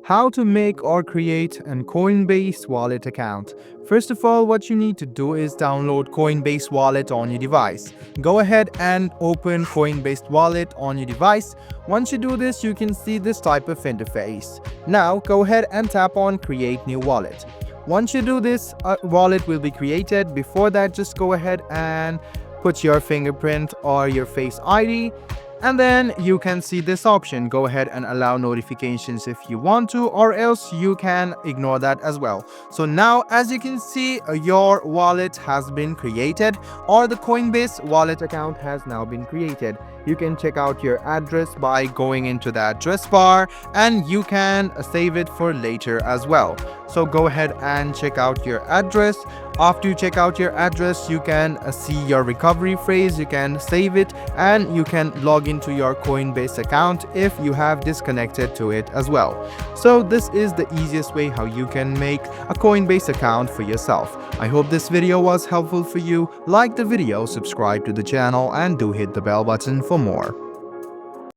How to make or create an Coinbase wallet account. First of all, what you need to do is download Coinbase wallet on your device. Go ahead and open Coinbase wallet on your device. Once you do this, you can see this type of interface. Now go ahead and tap on create new wallet. Once you do this, a wallet will be created. Before that, just go ahead and put your fingerprint or your face ID. And then you can see this option. Go ahead and allow notifications if you want to, or else you can ignore that as well. So now, as you can see, your wallet has been created, or the Coinbase wallet account has now been created. You can check out your address by going into the address bar, and you can save it for later as well. So go ahead and check out your address. After you check out your address, you can see your recovery phrase, you can save it, and you can log into your Coinbase account if you have disconnected to it as well. So this is the easiest way how you can make a Coinbase account for yourself. I hope this video was helpful for you. Like the video, subscribe to the channel, and do hit the bell button for more.